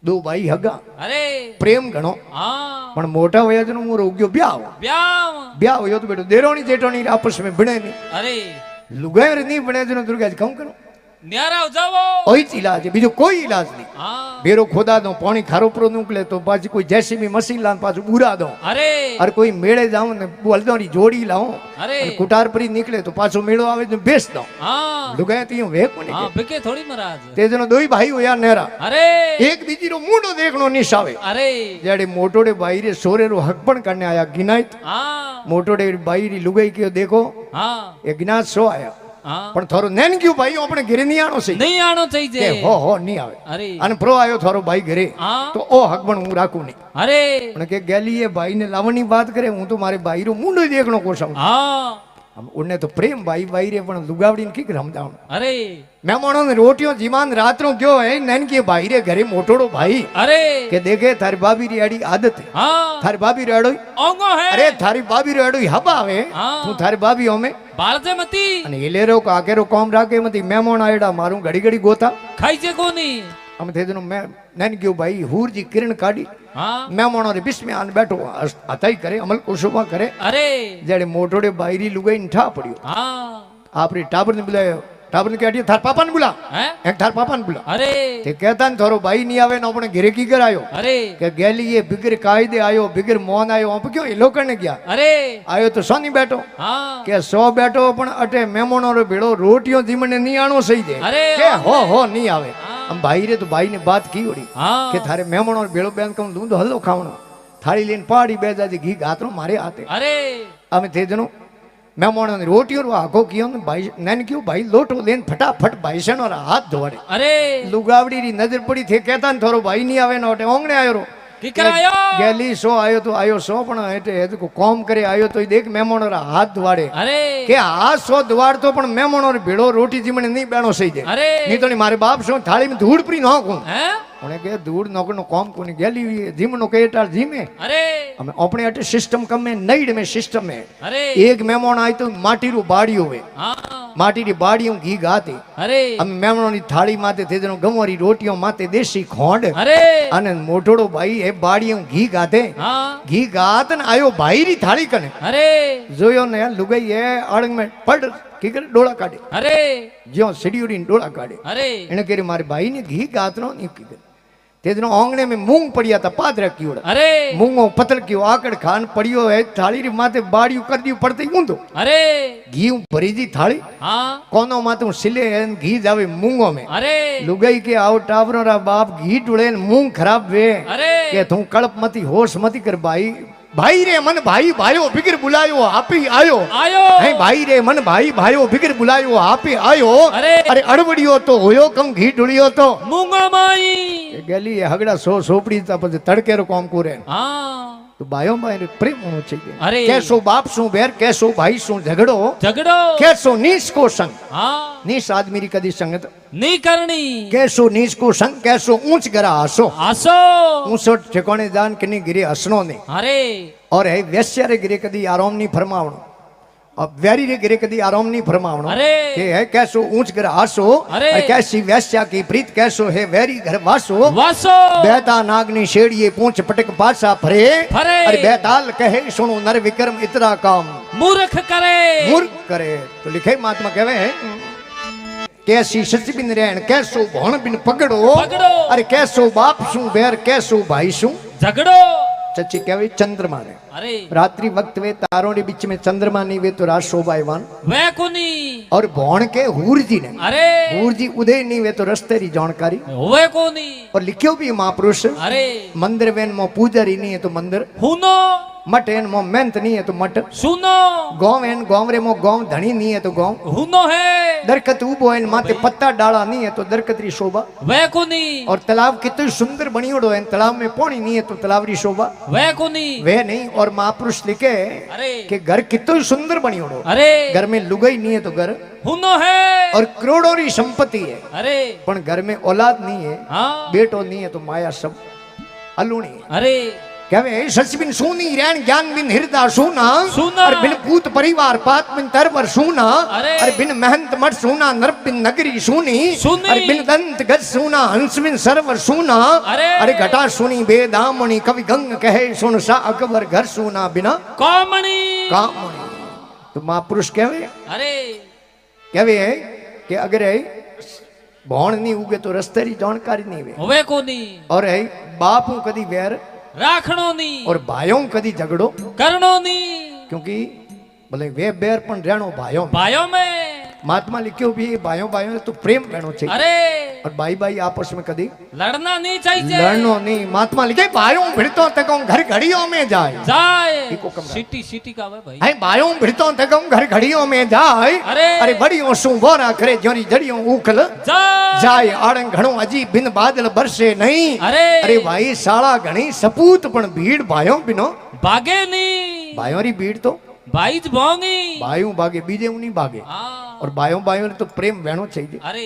दो भाई हगा अरे प्रेम घणो हाँ पण मोटा वयाजनो मु रोग्यो ब्याह ब्याह ब्याह होयो तो बेटो देरोनी जेठोनी आपस में बने नहीं अरे लुगाई नहीं बने जनो दुर्गा जी कहूं करो न्यारा हो जाओ ओही ज इलाज है बीजो कोई इलाज नहीं हाँ बेरो खोदा दो पानी खारो परो निकले तो पाછી कोई जेसीबी मशीन लान पाछो बुरा दो अरे और कोई मेड़े जाऊं ने बलदोनी जोड़ी लाऊं अरे कुटार परी निकले तो पाछो मेड़ो आवे तो बेच दो हाँ लुगाई तीयो वे कोनी हाँ बिके थोड़ी महाराज ते जनो दोई भाई होया नेरा अरे एक बीजी रो मुंडो देखनो निशावे अरे जेड़े मोटोड़े भाई रे सोरे रो हक पण करने आया गिनाइत हाँ मोटोड़े भाई री लुगाई के देखो हाँ ए गिनात सो आया हाँ पण थारो नेन क्यों भाई अपने घरे नहीं आनो सही नहीं आनो चाहिए के हो नहीं आवे अरे अन प्रो आयो थारो भाई घरे हाँ तो ओ हक पण हूं राखू नहीं अरे पण के गेली ये भाई ने लावनी बात करे हूं तो मारे भाई रो मुंडो ही देखनो कोसम हाँ हम उन्ने तो प्रेम भाई भाई रे पण लुगावड़ी ने की रमदाव अरे मेहमानों ने रोटियों जीमान रात्रों क्यों है नैन के भाई रे घरे मोटोड़ो भाई अरे के देखे थारी भाभी री आड़ी आदत है हाँ थारी भाभी रेड़ो ओंगो है अरे थारी भाभी रेड़ो हवा आवे हाँ। तू थारी भाभी होमे बालते मती અને એલેરો કાકેરો કોમ રાખે મતી મહેમાન આયડા મારું ઘડી ઘડી ગોતા खाई जे कोनी અમે થેજનો મે નન ગયો ભાઈ હુરજી કિરણ કાઢી हाँ મહેમાનો રે બિસ્મે આન બેઠો અતાઈ કરે અમલ કુસુમા કરે अरे જેડે મોટોડે બાયરી લુગાઈ ઠા પડ્યો हाँ આપરી ટાબર ને બોલાયો ટાબર ને કાઢી થાર પાપા ને બોલા हैं એક થાર પાપા ને બોલા अरे તે કહેતા ને થોરો ભાઈ ની આવે ને આપણે ઘરે કી કરાયો अरे કે ગેલી એ બિગર કાયદે આયો બિગર મોન આયો આપ ક્યો એ લોકો ને ગયા अरे આયો તો સોની બેઠો हाँ કે સો બેઠો પણ અટે મહેમાનો રો ભેળો રોટિયો જીમને ની આણો સહી દે अरे કે હો नहीं आवे हम भाई रे तो भाई ने बात की ओड़ी हाँ के थारे मेहमानो बेड़ो बेन कहूं दूं तो हल्लो खावणो थाली लेन पाड़ी बेजा जी घी गातरो मारे आते अरे અમે તે જનો मेहमानो ने रोटियो रो आखो कियो ने भाई नैन क्यों भाई लोटो लेन फटाफट भाई से नो रात धोड़े अरे लुगावड़ी री नजर पड़ी थे कहता ने थोरो भाई नहीं आवे नोटे ओंगणे आयो रो की करायो गेली सो आयो तो आयो सो पण एटे हे को कॉम करे आयो तो देख मेहमानो रा हाथ धोवाड़े अरे के हाथ सो धोवाड़ तो पण मेहमानो रे भेड़ो रोटी जीमने नहीं बेणो सही दे अरे नहीं तो मारे बाप सो थाली में धूड़ परी नाखूं हैं उन्हें के दूर नौकरनो काम कोनी गेली जीमनो के एटार जीमे अरे हमें अपने अटे सिस्टम कम में नईड में सिस्टम में अरे एक मेहमान आए तो माटी रू बाड़ी होवे हाँ माटी री बाड़ियों घी गाते अरे हम मेहमानों नी थाली माते थे जनो गमोरी रोटियों माते देसी खोंड अरे अने मोटोड़ो भाई है बाड़ियों घी गाते हाँ घी गात न आयो भाई री थाली कने अरे जोयो ने लुगाई है आड़ंग में पड़ की करे डोला काढे अरे ज्यो सीढ़ी डोला काढे अरे એને કે મારે ભાઈ ને ઘી ગાતનો ની કીધું તે દિનો આંગણે में मूंग પડ્યા તા પાદરા કીઓડા अरे मूंगो पतल क्यों आकड़ खान पड़ियो है थाली री माथे बाड़ियो कर दियो पड़ते ऊंधो अरे घी भरी जी थाली हाँ कोनो माथे सिले है घी जावे मूंगो में अरे लुगाई के आओ टावरो रा बाप घी डुळे मूंग खराब वे अरे के तू कड़प मती होश मती कर भाई भाई रे मन भाई भायो बिगर बुलायो आपी आयो आयो है भाई रे मन भाई भायो बिगर बुलायो आपी आयो अरे अरे अड़वड़ियो तो होयो कम घी डुळियो तो मूंगा माई गेली हगड़ा सो सोपड़ी ता પછી તડકેરો કોમ કરે हाँ તો બાયો બાય પ્રેમ હોનો चाहिए अरे कैसो बाप सु बेर कैसो भाई सु झगड़ो झगड़ो कैसो नीच को संग हाँ नीच आदमी री कदी संगत नहीं करनी कैसो नीच को संग कैसो ऊंच गरा हसो आसो ऊंचो ठिकाने दान किनी गिरे हसनो ने अरे और है वैश्य रे गिरे कदी आराम नहीं फरमावणो अब व्यारी रे गिरे कदी आराम नहीं फरमावणो अरे के है कैसो ऊंच गरा हसो अरे और कैसी वैश्या की प्रीत कैसो है वैरी घर वासो वासो बेता नागनी शेड़िए पूंछ पटक पासा फरे फरे अरे बेताल कहे सुनो नर विक्रम इतना काम मूर्ख करे मूर्ख करे तो लिखे महात्मा कहवे है कैसी सच बिन रहन कैसो भण बिन पकड़ो पकड़ो अरे कैसो बाप सु बेर कैसो भाई सु झगड़ो सच्ची कहवे चंद्रमा रे अरे रात्रि वक्त वे तारों के बीच में चंद्रमा नहीं वे तो रात शोभायवान वे कुनी और भौण के हूरजी ने अरे हूरजी उदय नहीं वे तो रस्ते री जानकारी वे कोनी और लिखियो भी महापुरुष अरे मंदिर वेन मो पूजारी नहीं है तो मंदिर हुनो मठ एन मो मेहनत नहीं है तो मठ सुनो गांव एन गांव रे मो गांव धनी नहीं है तो गांव हुनो है दरखत उबो एन माथे पत्ता डाला नहीं है तो दरखत री शोभा वे कुनी और तालाब कितनी सुंदर बनियोड़ो है तालाब में पानी नहीं है तो तालाब री शोभा वे कुनी वे नहीं और महापुरुष लिखे अरे कि घर कितनी सुंदर बनियोड़ो अरे घर में लुगाई नहीं है तो घर हुनो है और करोड़ों री संपत्ति है अरे पण घर में औलाद नहीं है हाँ बेटो नहीं है तो माया सब अलूणी है। अरे કહેવે સચબિન સુની રેણ જ્ઞાન બિન હિરદા સુના સુના. અરે બિન ભૂત પરિવાર પાત બિન તરવર સુના અરે. અરે બિન મહંત મઠ સુના નરપ બિન નગરી સુની સુની. અરે બિન દંત ગજ સુના હંસ બિન સરોવર સુના અરે. અરે ઘટા સુની બે દામણી કવિ ગંગ કહે સુન સા અકબર ઘર સુના બિના કોમણી કામણી તો મહાપુરુષ કહેવે અરે કહેવે કે અગર ભોણ નહીં ઉગે તો રસ્તેરી જાણકારી નહીં વે હવે કોની और है बाप हूं कदी वैर રાખણો ની और भाइयों कदी झगड़ो કરણો ની क्योंकि भले वे बैर पण रहनो भाइयों में। ભાઈઓ મે महात्मा लिखियो भी भाइयों भाइयों में तो प्रेम रहनो चाहिए અરે और भाई भाई आपस में कदी લડના નહીં चाहिए लड़नो नहीं। महात्मा लिखे भाइयों भिड़तो तक घर घड़ियों में जाए જાય ઈકો કમરા. સિટી સિટી का આવે ભાઈ है भाइयों भिड़तो तक घर घड़ियों में जाए अरे। अरे बड़ियों सु बोरा करे जोरी जड़ियों उखल જાય जाए आड़ंग घणो अजी बिन बादल बरसे नहीं अरे। अरे भाई साला घणी सपूत पण भीड़ भाइयों बिनो ભાગે ની भाइयों री भीड़ तो ભાઈ જ ભોંગી भाइयों भागे बीजे नहीं भागे હા और भाइयों भाइयों ने तो प्रेम बहनों चाहिए। અરે